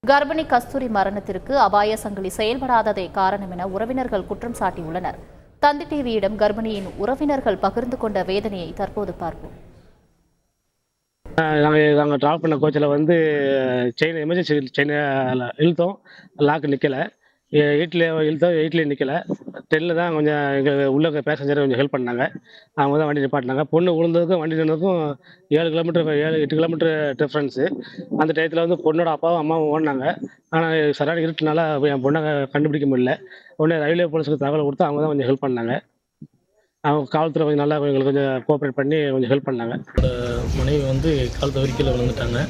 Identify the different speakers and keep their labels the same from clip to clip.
Speaker 1: கர்ப்பிணி கஸ்தூரி மரணத்திற்கு அபாய சங்கிலி செயல்படாததே காரணம் என உறவினர்கள் குற்றம் சாட்டியுள்ளனர். தந்தி டிவியிடம் கர்ப்பிணியின் உறவினர்கள் பகிர்ந்து கொண்ட வேதனையை தற்போது பார்ப்போம்.
Speaker 2: நாங்கள் ட்ராப் பண்ண கோச்சில் செயின் எமர்ஜென்சி செயின் இழுத்தோம், லாக்கு நிற்கலை. எயிட்லேயே நிற்கலை. 10ல் தான் கொஞ்சம் எங்கள் உள்ள பேசஞ்சரை கொஞ்சம் ஹெல்ப் பண்ணாங்க. அவங்க தான் வண்டி நிப்பாட்டினாங்க. பொண்ணு விழுந்ததுக்கும் வண்டி நின்றதுக்கும் 7-8 கிலோமீட்டர் டிஃப்ரென்ஸு. அந்த டயத்தில் பொண்ணோட அப்பாவும் அம்மாவும் ஓடினாங்க. ஆனால் சரியான இருட்டுனால என் பொண்ணை கண்டுபிடிக்க முடியல. உடனே ரயில்வே போலீஸுக்கு தகவல் கொடுத்து அவங்க தான் கொஞ்சம் ஹெல்ப் பண்ணாங்க. அவங்க காவல்துறை கொஞ்சம் நல்லா எங்களுக்கு கொஞ்சம் கோஆப்ரேட் பண்ணி கொஞ்சம் ஹெல்ப் பண்ணாங்க.
Speaker 3: மனைவி கால் தவறி கீழே விழுந்துட்டாங்க.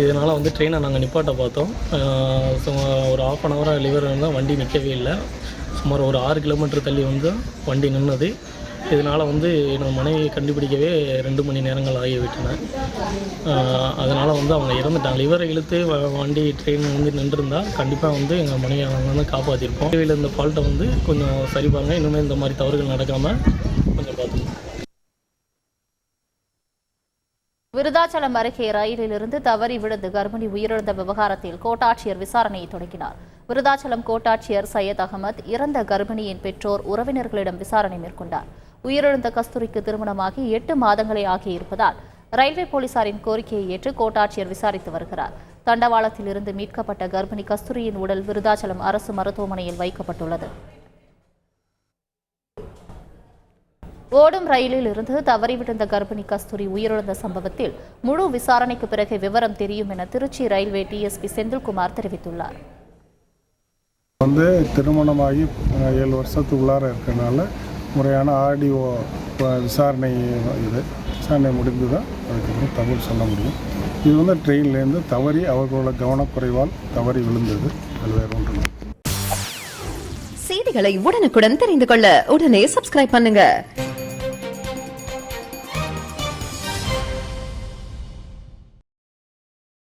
Speaker 3: இதனால் ட்ரெயினை நாங்கள் நிப்பாட்ட பார்த்தோம். ஒரு 1/2 hour லிவர் இருந்தால் வண்டி நிற்கவே இல்லை. சுமார் ஒரு 6 கிலோமீட்டர் தள்ளி வண்டி நின்னது. இதனால் நம்ம மனைவியை கண்டுபிடிக்கவே 2 மணி நேரங்கள் ஆகிவிட்டன. அதனால் அவங்க இறந்துட்டாங்க. லிவரை இழுத்து வண்டி ட்ரெயின் நின்றுருந்தால் கண்டிப்பாக எங்கள் மனைவியை அவங்க காப்பாற்றிருப்போம். டிவியில் இந்த ஃபால்ட்டை கொஞ்சம் சரி பாருங்க. இன்னுமே இந்த மாதிரி தவறுகள் நடக்காமல் கொஞ்சம் பார்த்துக்கணும்.
Speaker 1: விருதாச்சலம் அருகே ரயிலிலிருந்து தவறி விழுந்து கர்ப்பிணி உயிரிழந்த விவகாரத்தில் கோட்டாட்சியர் விசாரணையை தொடங்கினார். விருதாச்சலம் கோட்டாட்சியர் சையத் அகமது இறந்த கர்ப்பிணியின் பெற்றோர் உறவினர்களிடம் விசாரணை மேற்கொண்டார். உயிரிழந்த கஸ்தூரிக்கு திருமணமாகி 8 மாதங்களே ஆகியிருப்பதால் ரயில்வே போலீசாரின் கோரிக்கையை ஏற்று கோட்டாட்சியர் விசாரித்து வருகிறார். தண்டவாளத்தில் இருந்து மீட்கப்பட்ட கர்ப்பிணி கஸ்தூரியின் உடல் விருதாச்சலம் அரசு மருத்துவமனையில் வைக்கப்பட்டுள்ளது. ஓடும் ரயிலில் இருந்து தவறி விழுந்த கர்ப்பிணி கஸ்தூரி உயிரிழந்த சம்பவத்தில் முழு விசாரணைக்கு பிறகு விவரம் தெரியும் என திருச்சி ரயில்வே டிஎஸ்பி செந்தில்குமார் தெரிவித்துள்ளார்.
Speaker 4: திருமணமாகி 7 வருஷத்துக்குள்ளார இருக்கனால முறையான ஆர்டிஓ விசாரணை முடிந்து தான் அதுக்கப்புறம் தகவல் சொல்ல முடியும். இது ட்ரெயின்லேருந்து தவறி அவர்களோட கவனக்குறைவால் தவறி விழுந்தது. அது வேறு ஒன்று.
Speaker 5: செய்திகளை உடனுக்குடன் தெரிந்து கொள்ள உடனே சப்ஸ்கிரைப் பண்ணுங்க.